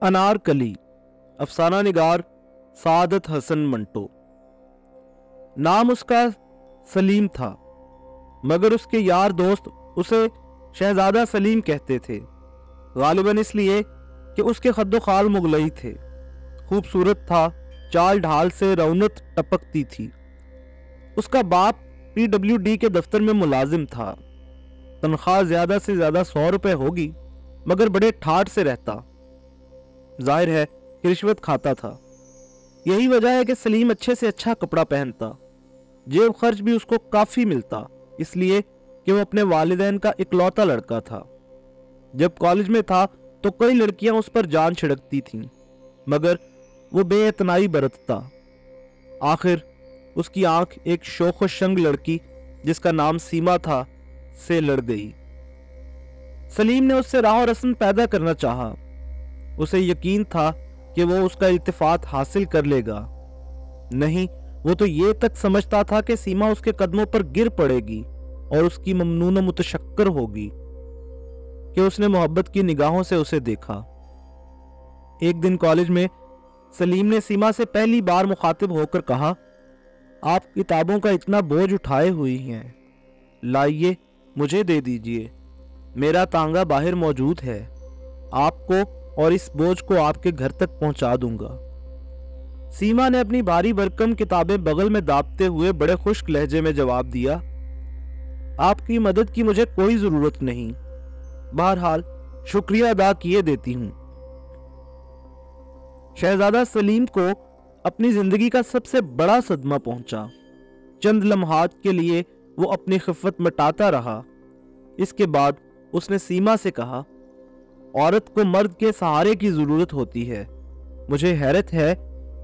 अनारकली, अफसाना निगार सादत हसन मंटो। नाम उसका सलीम था, मगर उसके यार दोस्त उसे शहजादा सलीम कहते थे, गालिबन इसलिए कि उसके खद्दो खाल मुगलई थे। खूबसूरत था, चाल ढाल से रौनक टपकती थी। उसका बाप PWD के दफ्तर में मुलाजिम था। तनख्वाह ज्यादा से ज्यादा 100 रुपए होगी, मगर बड़े ठाठ से रहता। जाहिर है कि रिश्वत खाता था। यही वजह है कि सलीम अच्छे से अच्छा कपड़ा पहनता, जेब खर्च भी उसको काफी मिलता, इसलिए कि वो अपने वालिदैन का इकलौता लड़का था। जब कॉलेज में था तो कई लड़कियां उस पर जान छिड़कती थीं, मगर वो बेइतनाई बरतता। आखिर उसकी आंख एक शोख शंग लड़की जिसका नाम सीमा था से लड़ गई। सलीम ने उससे राह रस्म पैदा करना चाहा। उसे यकीन था कि वो उसका इल्तिफात हासिल कर लेगा। नहीं, वो तो ये तक समझता था कि सीमा उसके कदमों पर गिर पड़ेगी और उसकी ममनून मुतशक्कर होगी कि उसने मोहब्बत की निगाहों से उसे देखा। एक दिन कॉलेज में सलीम ने सीमा से पहली बार मुखातिब होकर कहा, आप किताबों का इतना बोझ उठाए हुई हैं, लाइए मुझे दे दीजिए, मेरा तांगा बाहर मौजूद है, आपको और इस बोझ को आपके घर तक पहुंचा दूंगा। सीमा ने अपनी भारी भरकम किताबें बगल में दाबते हुए बड़े खुश्क लहजे में जवाब दिया, आपकी मदद की मुझे कोई जरूरत नहीं, बहरहाल शुक्रिया अदा किए देती हूं। शहजादा सलीम को अपनी जिंदगी का सबसे बड़ा सदमा पहुंचा। चंद लम्हात के लिए वो अपनी खिफत मिटाता रहा। इसके बाद उसने सीमा से कहा, औरत को मर्द के सहारे की जरूरत होती है। मुझे हैरत है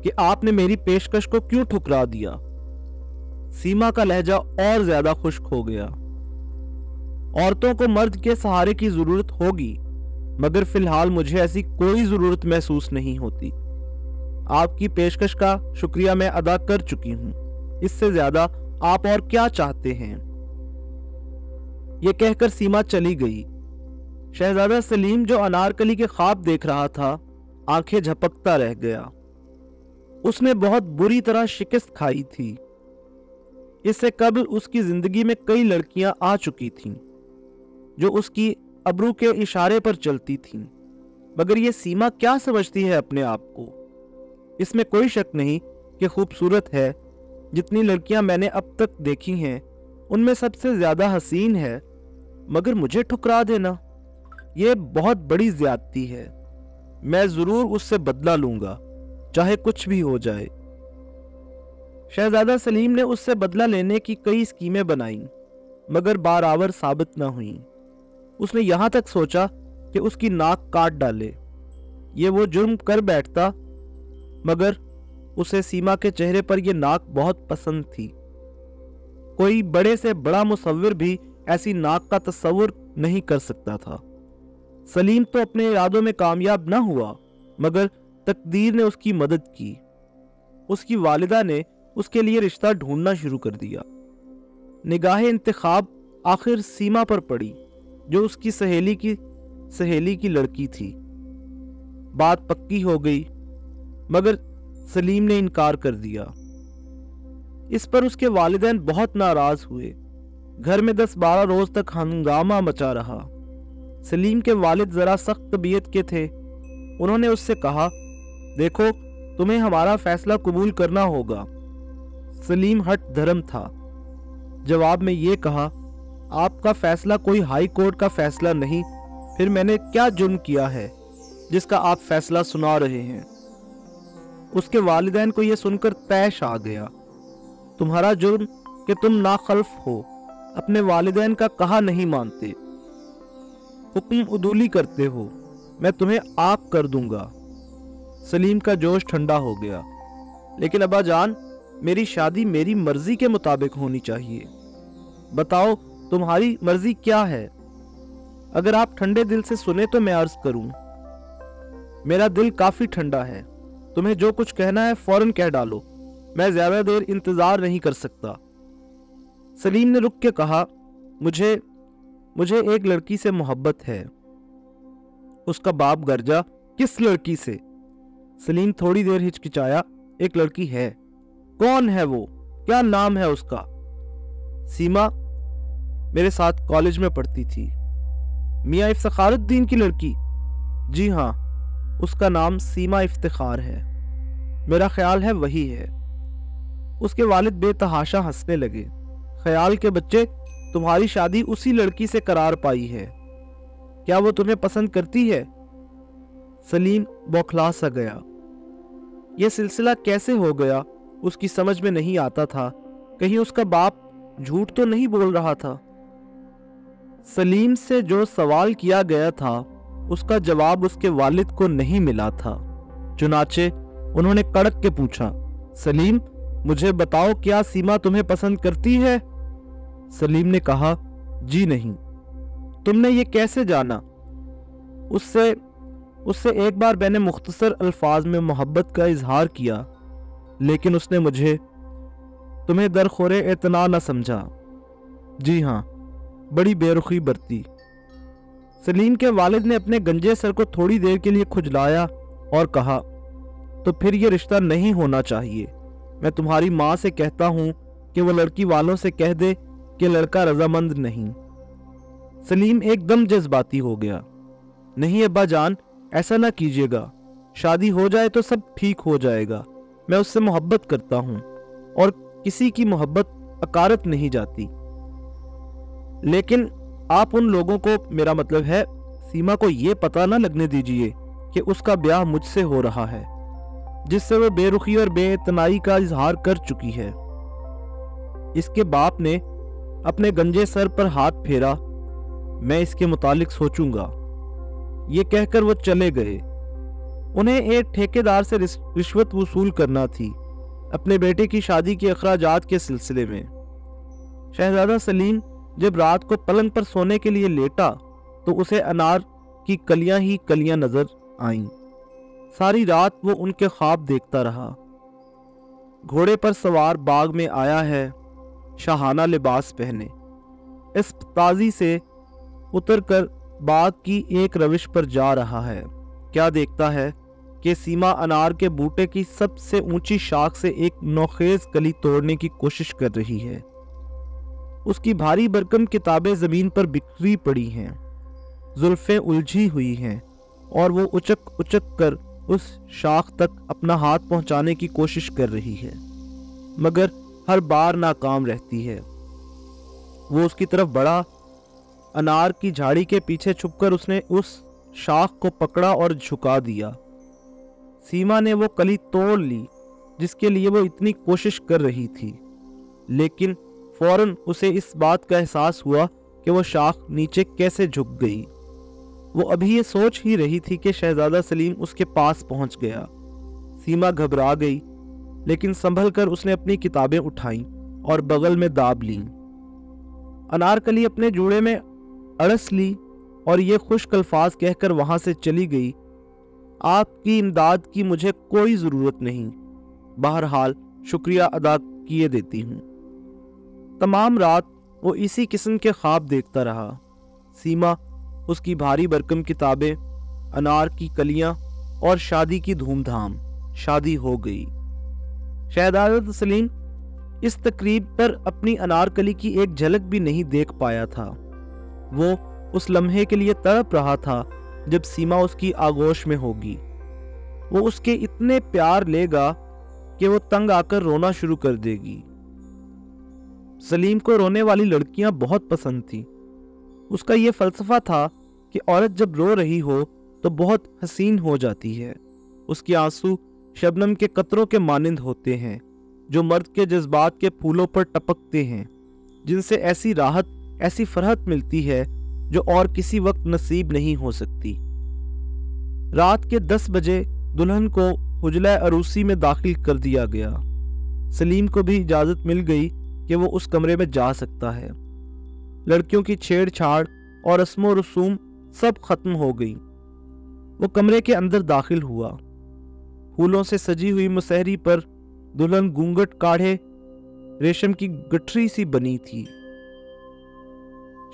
कि आपने मेरी पेशकश को क्यों ठुकरा दिया। सीमा का लहजा और ज्यादा खुश्क हो गया। औरतों को मर्द के सहारे की जरूरत होगी, मगर फिलहाल मुझे ऐसी कोई जरूरत महसूस नहीं होती। आपकी पेशकश का शुक्रिया मैं अदा कर चुकी हूं, इससे ज्यादा आप और क्या चाहते हैं। यह कहकर सीमा चली गई। शहजादा सलीम जो अनारकली के ख्वाब देख रहा था, आंखें झपकता रह गया। उसने बहुत बुरी तरह शिकस्त खाई थी। इससे कबल उसकी जिंदगी में कई लड़कियां आ चुकी थीं जो उसकी अब्रू के इशारे पर चलती थीं, मगर ये सीमा क्या समझती है अपने आप को। इसमें कोई शक नहीं कि खूबसूरत है। जितनी लड़कियां मैंने अब तक देखी हैं उनमें सबसे ज्यादा हसीन है, मगर मुझे ठुकरा देना यह बहुत बड़ी ज्यादती है। मैं जरूर उससे बदला लूंगा, चाहे कुछ भी हो जाए। शहजादा सलीम ने उससे बदला लेने की कई स्कीमें बनाई, मगर बारावर साबित न हुई। उसने यहां तक सोचा कि उसकी नाक काट डाले। ये वो जुर्म कर बैठता, मगर उसे सीमा के चेहरे पर यह नाक बहुत पसंद थी। कोई बड़े से बड़ा मुसव्विर भी ऐसी नाक का तस्वुर नहीं कर सकता था। सलीम तो अपने इरादों में कामयाब न हुआ, मगर तकदीर ने उसकी मदद की। उसकी वालिदा ने उसके लिए रिश्ता ढूंढना शुरू कर दिया। निगाहे इंतखाब आखिर सीमा पर पड़ी, जो उसकी सहेली की लड़की थी। बात पक्की हो गई, मगर सलीम ने इनकार कर दिया। इस पर उसके वालिदैन बहुत नाराज हुए। घर में 10-12 रोज तक हंगामा मचा रहा। सलीम के वालिद जरा सख्त तबीयत के थे। उन्होंने उससे कहा, देखो तुम्हें हमारा फैसला कबूल करना होगा। सलीम हट धर्म था। जवाब में ये कहा, आपका फैसला कोई हाई कोर्ट का फैसला नहीं, फिर मैंने क्या जुर्म किया है जिसका आप फैसला सुना रहे हैं। उसके वालिदैन को यह सुनकर तैश आ गया। तुम्हारा जुर्म कि तुम नाखल्फ हो, अपने वालिदैन का कहा नहीं मानते, हुक्म उदूली करते हो, मैं तुम्हें आग कर दूंगा। सलीम का जोश ठंडा हो गया। लेकिन अब्बा जान, मेरी शादी मेरी मर्जी के मुताबिक होनी चाहिए। बताओ तुम्हारी मर्जी क्या है? अगर आप ठंडे दिल से सुने तो मैं अर्ज करूं। मेरा दिल काफी ठंडा है। तुम्हें जो कुछ कहना है फौरन कह डालो, मैं ज्यादा देर इंतजार नहीं कर सकता। सलीम ने रुक के कहा, मुझे एक लड़की से मोहब्बत है। उसका बाप गरजा किस लड़की से? सलीम थोड़ी देर हिचकिचाया। एक लड़की है। कौन है वो? क्या नाम है उसका? सीमा मेरे साथ कॉलेज में पढ़ती थी। मियाँ इफ्तिखारुद्दीन की लड़की? जी हाँ, उसका नाम सीमा इफ्तिखार है। मेरा ख्याल है वही है। उसके वालिद बेतहाशा हंसने लगे। ख्याल के बच्चे, तुम्हारी शादी उसी लड़की से करार पाई है। क्या वो तुम्हें पसंद करती है? सलीम बौखला सा गया। यह सिलसिला कैसे हो गया उसकी समझ में नहीं आता था। कहीं उसका बाप झूठ तो नहीं बोल रहा था। सलीम से जो सवाल किया गया था उसका जवाब उसके वालिद को नहीं मिला था। चुनाचे उन्होंने कड़क के पूछा, सलीम मुझे बताओ, क्या सीमा तुम्हें पसंद करती है? सलीम ने कहा, जी नहीं। तुमने ये कैसे जाना? उससे एक बार मैंने मुख्तसर अल्फाज में मोहब्बत का इजहार किया, लेकिन उसने मुझे तुम्हें दरखोरे इतना न समझा। जी हाँ, बड़ी बेरुखी बरती। सलीम के वालिद ने अपने गंजे सर को थोड़ी देर के लिए खुजलाया और कहा, तो फिर ये रिश्ता नहीं होना चाहिए। मैं तुम्हारी माँ से कहता हूँ कि वो लड़की वालों से कह दे कि लड़का रजामंद नहीं। सलीम एकदम जज्बाती हो गया। नहीं अब्बा जान, ऐसा ना कीजिएगा। शादी हो जाए तो सब ठीक हो जाएगा। मैं उससे मोहब्बत करता हूँ और किसी की मोहब्बत अकारत नहीं जाती। लेकिन आप उन लोगों को, मेरा मतलब है सीमा को, ये पता ना लगने दीजिए कि उसका ब्याह मुझसे हो रहा है, जिससे वो बेरुखी और बेइतनाई का इजहार कर चुकी है। इसके बाप ने अपने गंजे सर पर हाथ फेरा। मैं इसके मुतालिक सोचूंगा। ये कहकर वो चले गए। उन्हें एक ठेकेदार से रिश्वत वसूल करना थी अपने बेटे की शादी के अखराजात के सिलसिले में। शहजादा सलीम जब रात को पलंग पर सोने के लिए लेटा तो उसे अनार की कलियां ही कलियां नजर आईं। सारी रात वो उनके ख्वाब देखता रहा। घोड़े पर सवार बाग में आया है, शाहाना लिबास पहने। इस ताजी से उतरकर बाग की एक रविश पर जा रहा है। क्या देखता है कि सीमा अनार के बूटे की सबसे ऊंची शाख से एक नौखेज कली तोड़ने की कोशिश कर रही है। उसकी भारी भरकम किताबें जमीन पर बिखरी पड़ी हैं, जुल्फें उलझी हुई हैं और वो उचक उचक कर उस शाख तक अपना हाथ पहुंचाने की कोशिश कर रही है, मगर हर बार नाकाम रहती है। वो उसकी तरफ बढ़ा। अनार की झाड़ी के पीछे छुपकर उसने उस शाख को पकड़ा और झुका दिया। सीमा ने वो कली तोड़ ली जिसके लिए वो इतनी कोशिश कर रही थी, लेकिन फौरन उसे इस बात का एहसास हुआ कि वो शाख नीचे कैसे झुक गई। वो अभी ये सोच ही रही थी कि शहजादा सलीम उसके पास पहुंच गया। सीमा घबरा गई, लेकिन संभल कर उसने अपनी किताबें उठाईं और बगल में दाब लीं। अनारकली अपने जूड़े में अड़स ली और ये खुश्क अल्फाज कहकर वहां से चली गई, आपकी इमदाद की मुझे कोई जरूरत नहीं, बहरहाल शुक्रिया अदा किए देती हूँ। तमाम रात वो इसी किस्म के ख्वाब देखता रहा। सीमा, उसकी भारी भरकम किताबें, अनार की कलियां और शादी की धूमधाम। शादी हो गई। शहजादा सलीम इस तकरीब पर अपनी अनारकली की एक झलक भी नहीं देख पाया था। वो उस लम्हे के लिए तड़प रहा था जब सीमा उसकी आगोश में होगी। वो उसके इतने प्यार लेगा कि वो तंग आकर रोना शुरू कर देगी। सलीम को रोने वाली लड़कियां बहुत पसंद थी। उसका ये फलसफा था कि औरत जब रो रही हो तो बहुत हसीन हो जाती है। उसके आंसू शबनम के कतरों के मानिंद होते हैं जो मर्द के जज्बात के फूलों पर टपकते हैं, जिनसे ऐसी राहत, ऐसी फरहत मिलती है जो और किसी वक्त नसीब नहीं हो सकती। रात के 10 बजे दुल्हन को हुजला अरूसी में दाखिल कर दिया गया। सलीम को भी इजाजत मिल गई कि वो उस कमरे में जा सकता है। लड़कियों की छेड़छाड़ और रस्मो रसूम सब खत्म हो गई। वो कमरे के अंदर दाखिल हुआ। फूलों से सजी हुई मुसहरी पर दुल्हन घूंघट काढ़े रेशम की गठरी सी बनी थी।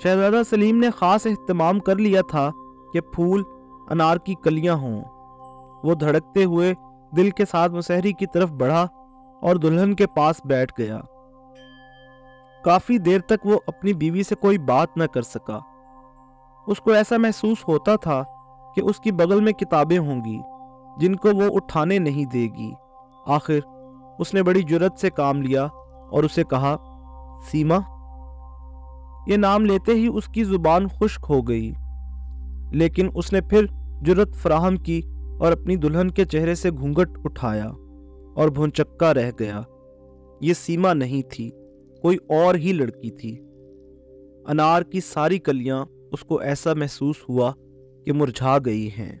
शहजादा सलीम ने खास एहतमाम कर लिया था कि फूल, अनार की कलियां हों वो धड़कते हुए दिल के साथ मुसहरी की तरफ बढ़ा और दुल्हन के पास बैठ गया। काफी देर तक वो अपनी बीवी से कोई बात न कर सका। उसको ऐसा महसूस होता था कि उसकी बगल में किताबें होंगी जिनको वो उठाने नहीं देगी। आखिर उसने बड़ी जुर्रत से काम लिया और उसे कहा, सीमा। ये नाम लेते ही उसकी जुबान खुश्क हो गई, लेकिन उसने फिर जुर्रत फराहम की और अपनी दुल्हन के चेहरे से घूंघट उठाया और भौंचक्का रह गया। ये सीमा नहीं थी, कोई और ही लड़की थी। अनार की सारी कलियां उसको ऐसा महसूस हुआ कि मुरझा गई हैं।